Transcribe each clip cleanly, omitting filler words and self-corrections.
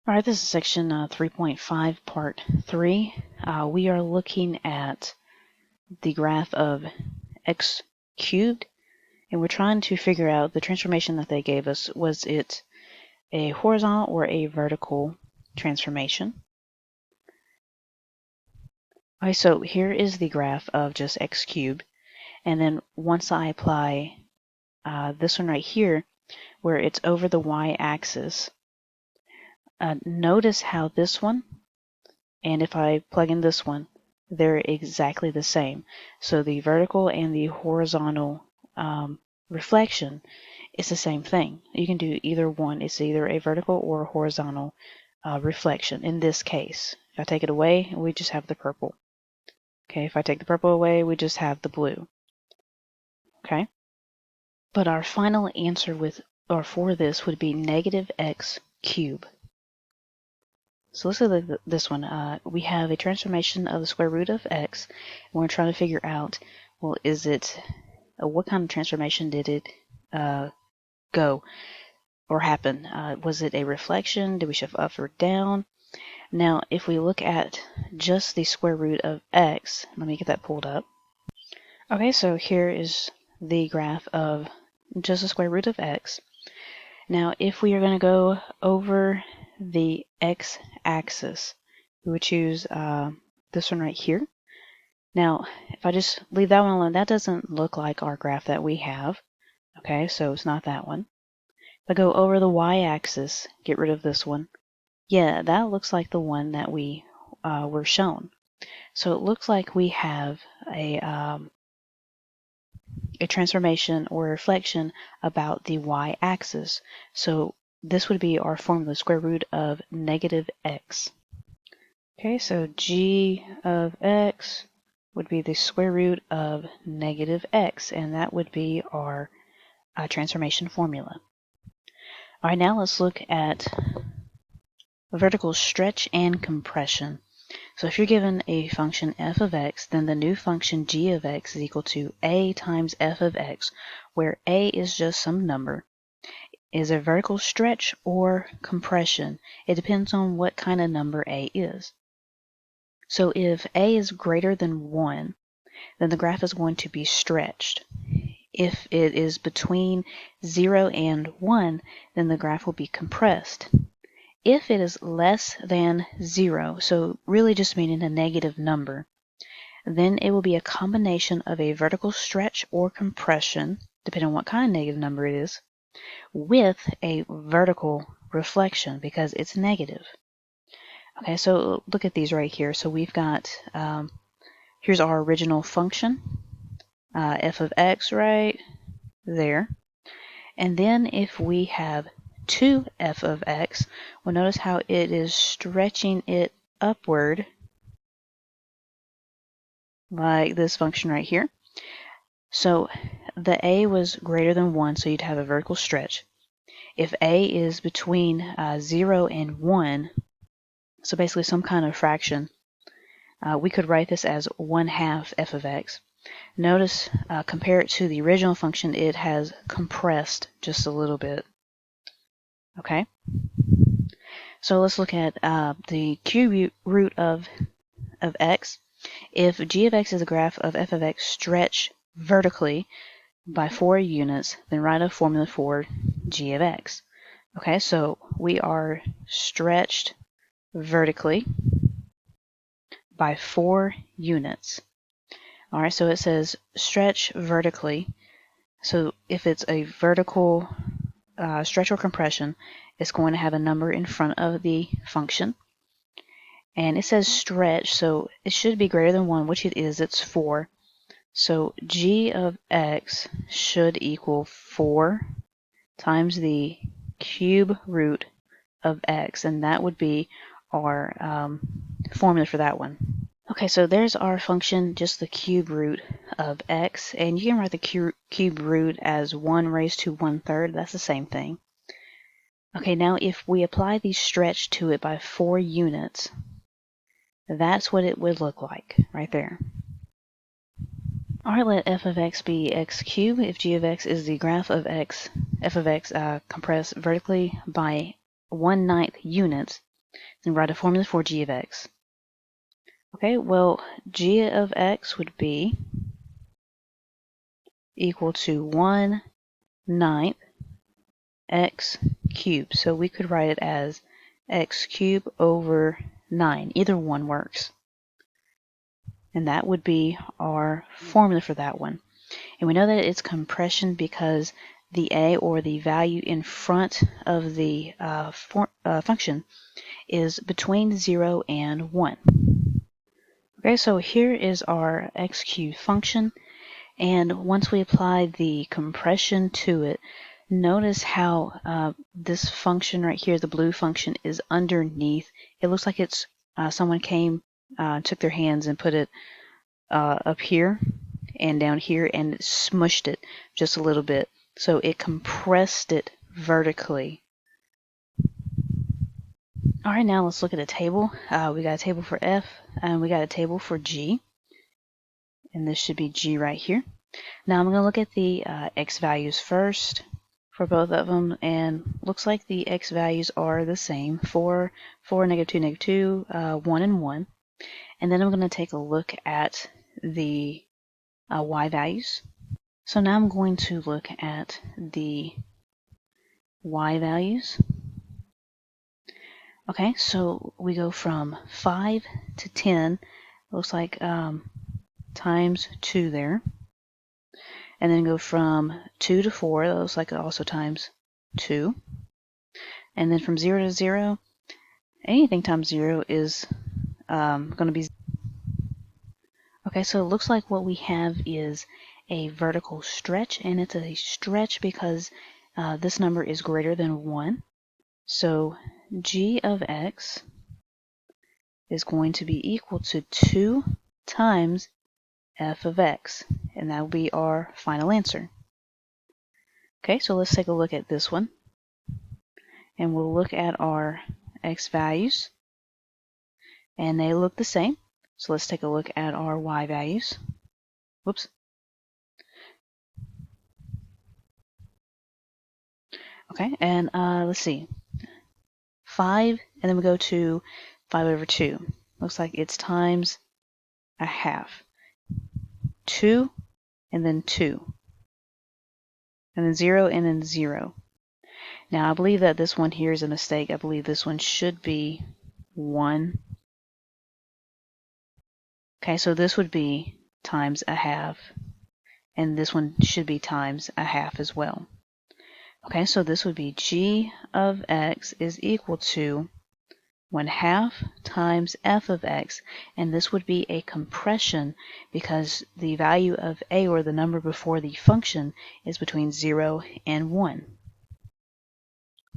All right, this is section 3.5, part 3. We are looking at the graph of x cubed, and we're trying to figure out the transformation that they gave us. Was it a horizontal or a vertical transformation? All right, so here is the graph of just x cubed, and then once I apply this one right here, where it's over the y-axis, notice how this one, and if I plug in this one, they're exactly the same. So the vertical and the horizontal reflection is the same thing. You can do either one. It's either a vertical or a horizontal reflection in this case. If I take it away, we just have the purple. Okay, if I take the purple away, we just have the blue. Okay, but our final answer for this would be negative x cubed. So let's look at this one. We have a transformation of the square root of x, and we're trying to figure out, well, is it, what kind of transformation did it go or happen? Was it a reflection? Did we shift up or down? Now, if we look at just the square root of x, let me get that pulled up. Okay, so here is the graph of just the square root of x. Now, if we are going to go over the x-axis, we would choose this one right here. Now, if I just leave that one alone, that doesn't look like our graph that we have. Okay, so it's not that one. If I go over the y-axis, get rid of this one, yeah, that looks like the one that we were shown. So it looks like we have a transformation or reflection about the y-axis. So this would be our formula, square root of negative x. Okay, so g of x would be the square root of negative x, and that would be our transformation formula. All right, now let's look at vertical stretch and compression. So if you're given a function f of x, then the new function g of x is equal to a times f of x, where a is just some number. Is a vertical stretch or compression? It depends on what kind of number a is. So if a is greater than 1, then the graph is going to be stretched. If it is between 0 and 1, then the graph will be compressed. If it is less than 0, so really just meaning a negative number, then it will be a combination of a vertical stretch or compression, depending on what kind of negative number it is, with a vertical reflection because it's negative. Okay, so look at these right here. So we've got, here's our original function, f of x right there. And then if we have 2f of x, well, notice how it is stretching it upward like this function right here. So the a was greater than 1, so you'd have a vertical stretch. If a is between 0 and 1, so basically some kind of fraction, we could write this as 1/2 f of x. Notice, compare it to the original function, it has compressed just a little bit. Okay? So let's look at the cube root of x. If g of x is a graph of f of x stretched vertically by 4 units, then write a formula for g of x. Okay, so we are stretched vertically by 4 units. All right, so it says stretch vertically. So if it's a vertical stretch or compression, it's going to have a number in front of the function. And it says stretch, so it should be greater than 1, which it is. It's 4. So g of x should equal 4 times the cube root of x, and that would be our formula for that one. Okay, so there's our function, just the cube root of x, and you can write the cube root as 1 raised to 1/3. That's the same thing. Okay, now if we apply the stretch to it by 4 units, that's what it would look like right there. All right, let f of x be x cubed if g of x is the graph of f of x compressed vertically by 1/9 units. Then write a formula for g of x. Okay, well, g of x would be equal to 1/9 x cubed. So we could write it as x cubed over 9. Either one works. And that would be our formula for that one. And we know that it's compression because the a, or the value in front of the function, is between 0 and 1. Okay, so here is our x cubed function. And once we apply the compression to it, notice how this function right here, the blue function, is underneath. It looks like it's someone came, took their hands and put it up here and down here and smushed it just a little bit. So it compressed it vertically. All right, now let's look at a table. We got a table for F and we got a table for G. And this should be G right here. Now I'm going to look at the x values first for both of them, and looks like the x values are the same: 4, 4, -2, -2, 1, and 1. And then I'm going to take a look at the y values. So now I'm going to look at the y values. Okay, so we go from 5 to 10. Looks like times 2 there. And then go from 2 to 4. That looks like also times 2. And then from 0 to 0, anything times 0 is going to be. Okay, so it looks like what we have is a vertical stretch, and it's a stretch because this number is greater than 1. So g of x is going to be equal to 2 times f of x, and that will be our final answer. Okay, so let's take a look at this one, and we'll look at our x values, and they look the same. So let's take a look at our y values. Whoops. Okay, and let's see. 5, and then we go to 5 over 2. Looks like it's times a half. 2, and then 2. And then 0, and then 0. Now, I believe that this one here is a mistake. I believe this one should be 1. Okay, so this would be times a half, and this one should be times a half as well. Okay, so this would be g of x is equal to 1/2 times f of x, and this would be a compression because the value of a, or the number before the function, is between 0 and 1.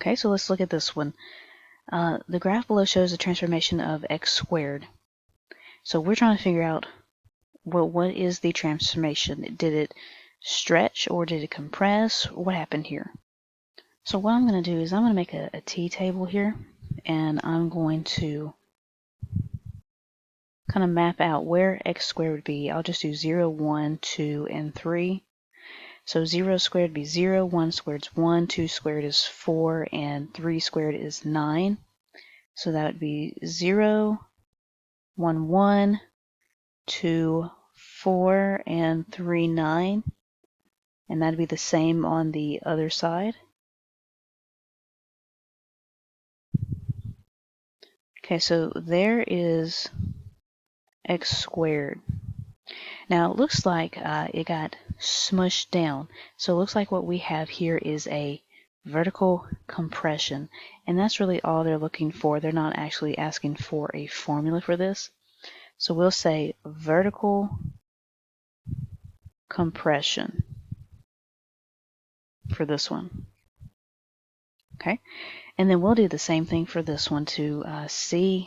Okay, so let's look at this one. The graph below shows the transformation of x squared. So we're trying to figure out, well, what is the transformation? Did it stretch, or did it compress, or what happened here? So what I'm going to do is I'm going to make a t-table here, and I'm going to kind of map out where x squared would be. I'll just do 0, 1, 2, and 3. So 0 squared would be 0, 1 squared is 1, 2 squared is 4, and 3 squared is 9. So that would be 0, 1, 1, 2, 4, and 3, 9. And that'd be the same on the other side. Okay, so there is x squared. Now it looks like it got smushed down. So it looks like what we have here is a vertical compression. And that's really all they're looking for. They're not actually asking for a formula for this. So we'll say vertical compression for this one. Okay, and then we'll do the same thing for this one to see.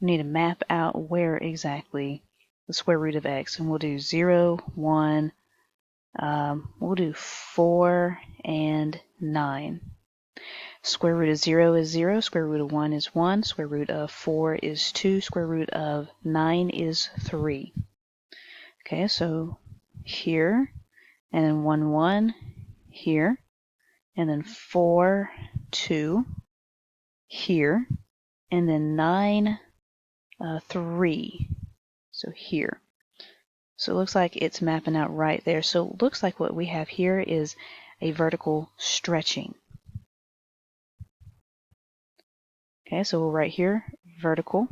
We need to map out where exactly the square root of x, and we'll do 0, 1, we'll do 4, and 9. Square root of 0 is 0, square root of 1 is 1, square root of 4 is 2, square root of 9 is 3. Okay, so here, and then 1, 1 here, and then 4, 2 here, and then 9, 3. So here. So it looks like it's mapping out right there. So it looks like what we have here is a vertical stretching. Okay, so we'll write here vertical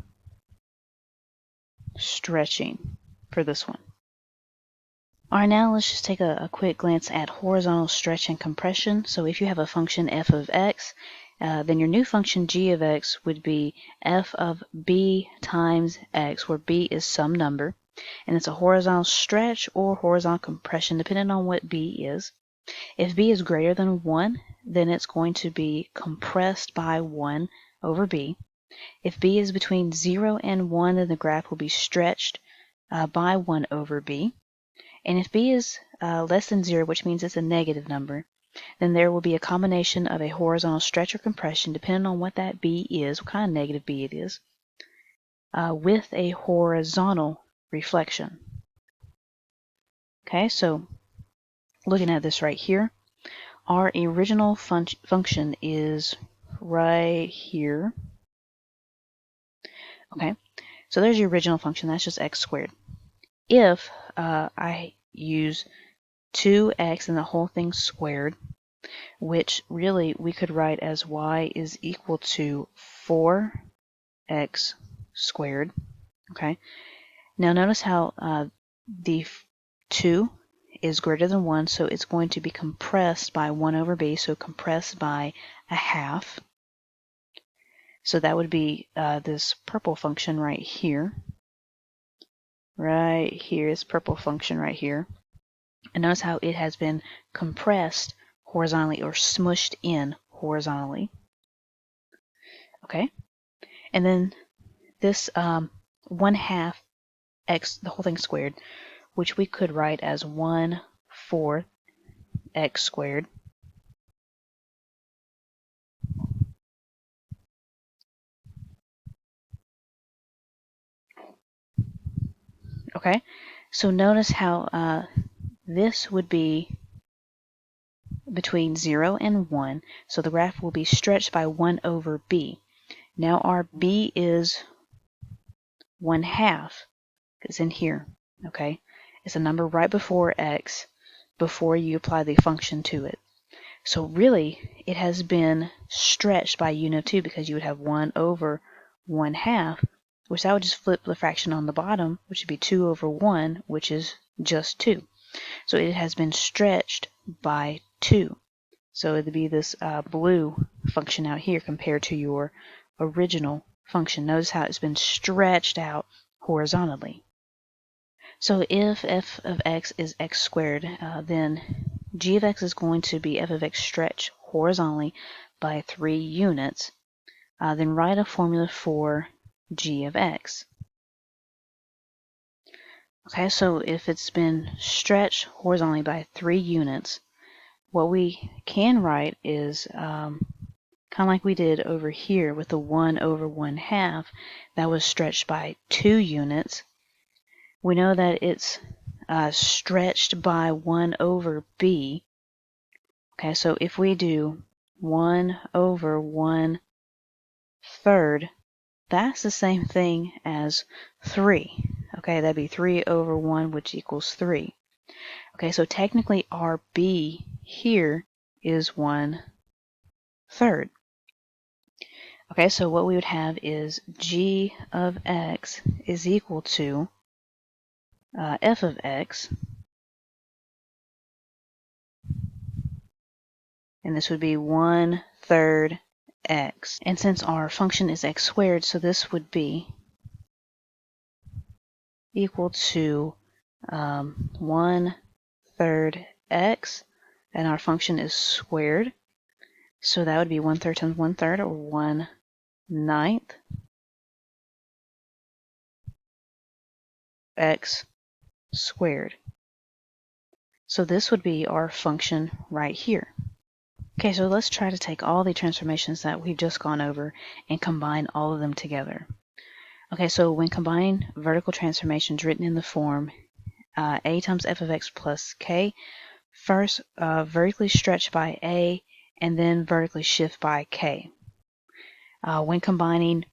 stretching for this one. All right, now let's just take a quick glance at horizontal stretch and compression. So if you have a function f of x, then your new function g of x would be f of b times x, where b is some number. And it's a horizontal stretch or horizontal compression, depending on what b is. If b is greater than 1, then it's going to be compressed by 1 over b. If b is between 0 and 1, then the graph will be stretched by 1 over b. And if b is less than 0, which means it's a negative number, then there will be a combination of a horizontal stretch or compression, depending on what that b is, what kind of negative b it is, with a horizontal reflection. Okay, so looking at this right here, our original function is right here. Okay, so there's your original function. That's just x squared. If I use 2x and the whole thing squared, which really we could write as y is equal to 4x squared. Okay, now notice how the 2 is greater than 1, so it's going to be compressed by 1 over b, so compressed by a half. So that would be this purple function right here. Right here is purple function right here. And notice how it has been compressed horizontally or smushed in horizontally. Okay, and then this 1/2 x, the whole thing squared, which we could write as 1/4 x squared. Okay, so notice how this would be between 0 and 1, so the graph will be stretched by 1 over b. Now our b is 1/2. It's in here, okay? It's a number right before x, before you apply the function to it. So really, it has been stretched by unit of 2, because you would have 1 over 1/2, which I would just flip the fraction on the bottom, which would be 2 over 1, which is just 2. So it has been stretched by 2. So it would be this blue function out here compared to your original function. Notice how it's been stretched out horizontally. So if f of x is x squared, then g of x is going to be f of x stretched horizontally by 3 units. Then write a formula for g of x. Okay, so if it's been stretched horizontally by 3 units, what we can write is kind of like we did over here with the 1 over 1/2, that was stretched by 2 units. We know that it's stretched by 1 over b. Okay, so if we do 1 over 1/3, that's the same thing as 3. Okay, that'd be 3 over 1, which equals 3. Okay, so technically our b here is 1/3. Okay, so what we would have is g of x is equal to f of x, and this would be 1/3 x. And since our function is x squared, so this would be equal to 1/3 x, and our function is squared. So that would be 1/3 times 1/3, or 1/9 x squared. So this would be our function right here. Okay, so let's try to take all the transformations that we've just gone over and combine all of them together. Okay, so when combining vertical transformations written in the form a times f of x plus k, first vertically stretch by a, and then vertically shift by k. When combining